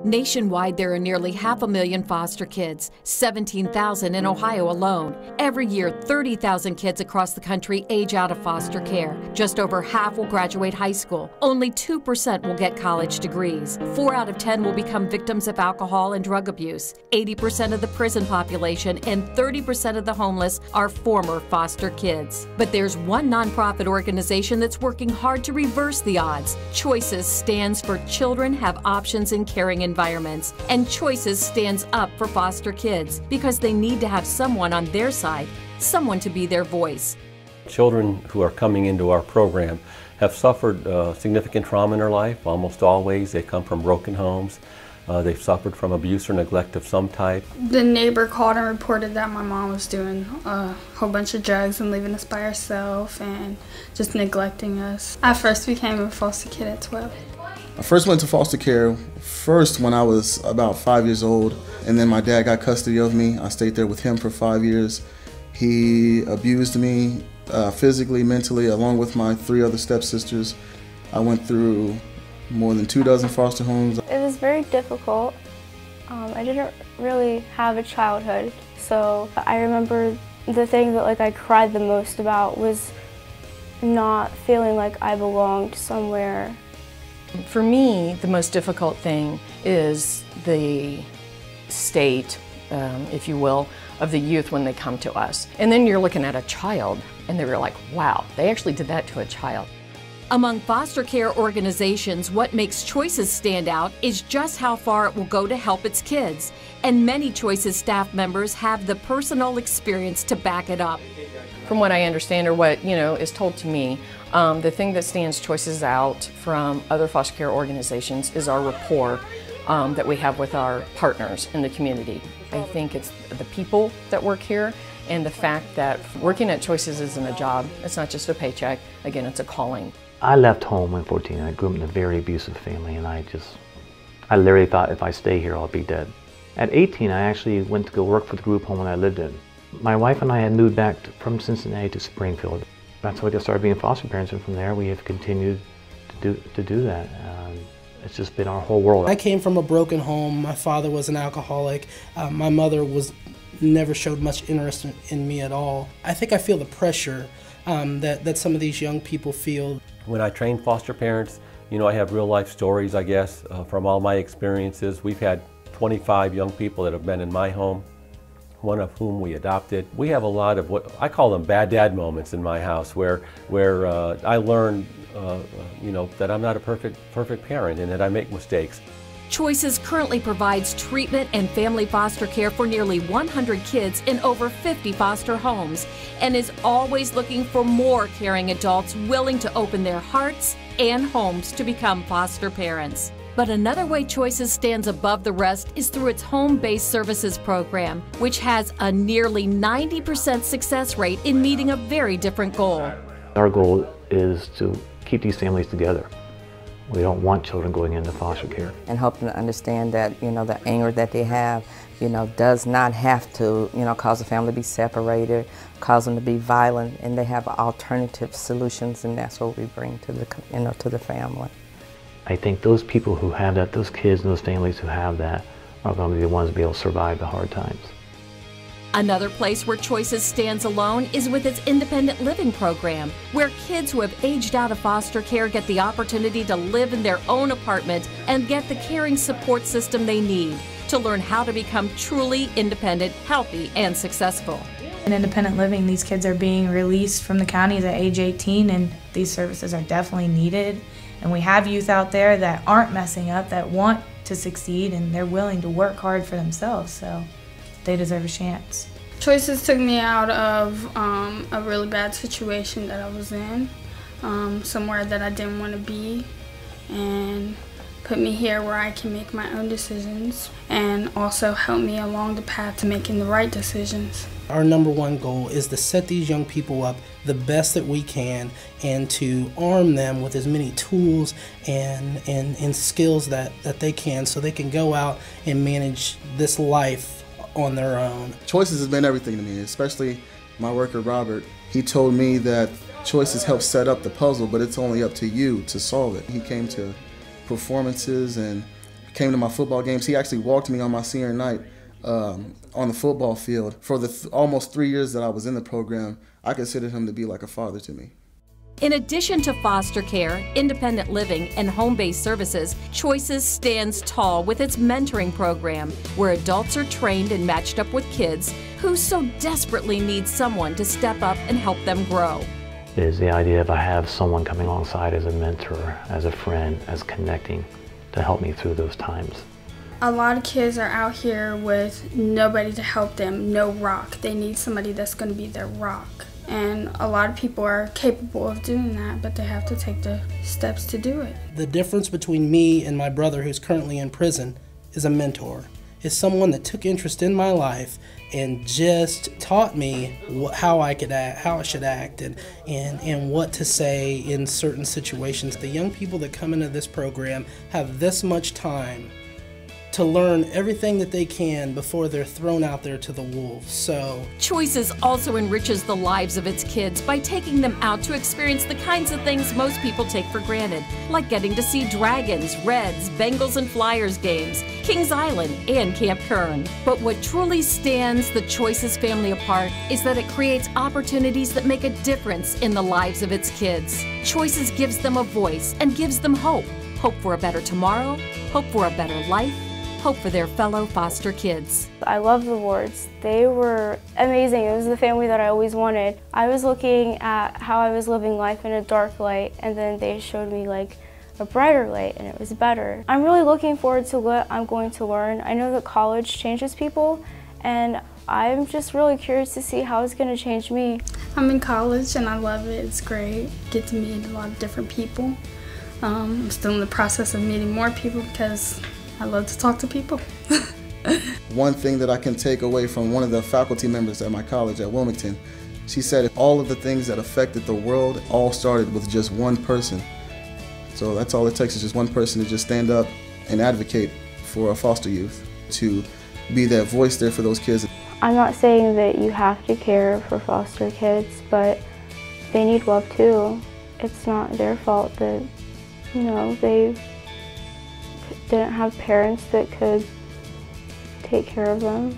Nationwide, there are nearly 500,000 foster kids, 17,000 in Ohio alone. Every year, 30,000 kids across the country age out of foster care. Just over half will graduate high school. Only 2% will get college degrees. 4 out of 10 will become victims of alcohol and drug abuse. 80% of the prison population and 30% of the homeless are former foster kids. But there's one nonprofit organization that's working hard to reverse the odds. Choices stands for Children Have Options in Caring Environments, and Choices stands up for foster kids because they need to have someone on their side, someone to be their voice. Children who are coming into our program have suffered significant trauma in their life. Almost always they come from broken homes. They've suffered from abuse or neglect of some type. The neighbor called and reported that my mom was doing a whole bunch of drugs and leaving us by herself and just neglecting us. I first became a foster kid at 12. I first went to foster care when I was about 5 years old, and then my dad got custody of me. I stayed there with him for 5 years. He abused me physically, mentally, along with my 3 other stepsisters. I went through more than 24 foster homes. It was very difficult. I didn't really have a childhood, so I remember the thing that I cried the most about was not feeling like I belonged somewhere. For me, the most difficult thing is the state, if you will, of the youth when they come to us. And then you're looking at a child and they're like, wow, they actually did that to a child. Among foster care organizations, what makes Choices stand out is just how far it will go to help its kids. And many Choices staff members have the personal experience to back it up. From what I understand, or what is told to me, the thing that stands Choices out from other foster care organizations is our rapport that we have with our partners in the community. I think it's the people that work here and the fact that working at Choices isn't a job. It's not just a paycheck. Again, it's a calling. I left home when 14. I grew up in a very abusive family, and I literally thought if I stay here, I'll be dead. At 18, I actually went to go work for the group home that I lived in. My wife and I had moved back from Cincinnati to Springfield. That's how we started being foster parents, and from there we have continued to do that. It's just been our whole world. I came from a broken home. My father was an alcoholic. My mother never showed much interest in me at all. I think I feel the pressure that some of these young people feel. When I train foster parents, I have real life stories, I guess, from all my experiences. We've had 25 young people that have been in my home, one of whom we adopted. We have a lot of what I call them bad dad moments in my house where I learned that I'm not a perfect parent and that I make mistakes. Choices currently provides treatment and family foster care for nearly 100 kids in over 50 foster homes and is always looking for more caring adults willing to open their hearts and homes to become foster parents. But another way Choices stands above the rest is through its home-based services program, which has a nearly 90% success rate in meeting a very different goal. Our goal is to keep these families together. We don't want children going into foster care. And help them to understand that, the anger that they have, does not have to, cause a family to be separated, cause them to be violent, and they have alternative solutions, and that's what we bring to the, to the family. I think those people who have that, those kids and those families who have that, are going to be the ones to be able to survive the hard times. Another place where Choices stands alone is with its independent living program, where kids who have aged out of foster care get the opportunity to live in their own apartment and get the caring support system they need to learn how to become truly independent, healthy, and successful. In independent living, these kids are being released from the counties at age 18, and these services are definitely needed. And we have youth out there that aren't messing up, that want to succeed, and they're willing to work hard for themselves, so they deserve a chance. Choices took me out of a really bad situation that I was in, somewhere that I didn't want to be, and put me here where I can make my own decisions and also help me along the path to making the right decisions. Our number one goal is to set these young people up the best that we can and to arm them with as many tools and skills that they can so they can go out and manage this life on their own. Choices has been everything to me, especially my worker Robert. He told me that Choices help set up the puzzle, but it's only up to you to solve it. He came to performances and came to my football games. He actually walked me on my senior night on the football field. For the almost 3 years that I was in the program, I considered him to be like a father to me. In addition to foster care, independent living, and home-based services, Choices stands tall with its mentoring program, where adults are trained and matched up with kids who so desperately need someone to step up and help them grow. It is the idea of I have someone coming alongside as a mentor, as a friend, as connecting to help me through those times. A lot of kids are out here with nobody to help them, no rock. They need somebody that's going to be their rock. And a lot of people are capable of doing that, but they have to take the steps to do it. The difference between me and my brother, who's currently in prison, is a mentor. Is someone that took interest in my life and just taught me how I should act, and what to say in certain situations. The young people that come into this program have this much time to learn everything that they can before they're thrown out there to the wolves. So Choices also enriches the lives of its kids by taking them out to experience the kinds of things most people take for granted, like getting to see Dragons, Reds, Bengals and Flyers games, Kings Island, and Camp Kern. But what truly stands the Choices family apart is that it creates opportunities that make a difference in the lives of its kids. Choices gives them a voice and gives them hope. Hope for a better tomorrow, hope for a better life, hope for their fellow foster kids. I love the Wards. They were amazing. It was the family that I always wanted. I was looking at how I was living life in a dark light, and then they showed me like a brighter light, and it was better. I'm really looking forward to what I'm going to learn. I know that college changes people, and I'm just really curious to see how it's going to change me. I'm in college and I love it. It's great. Get to meet a lot of different people. I'm still in the process of meeting more people because I love to talk to people. One thing that I can take away from one of the faculty members at my college at Wilmington, she said all of the things that affected the world all started with just one person. So that's all it takes, is just one person to just stand up and advocate for a foster youth, to be that voice there for those kids. I'm not saying that you have to care for foster kids, but they need love too. It's not their fault that, you know, they didn't have parents that could take care of them.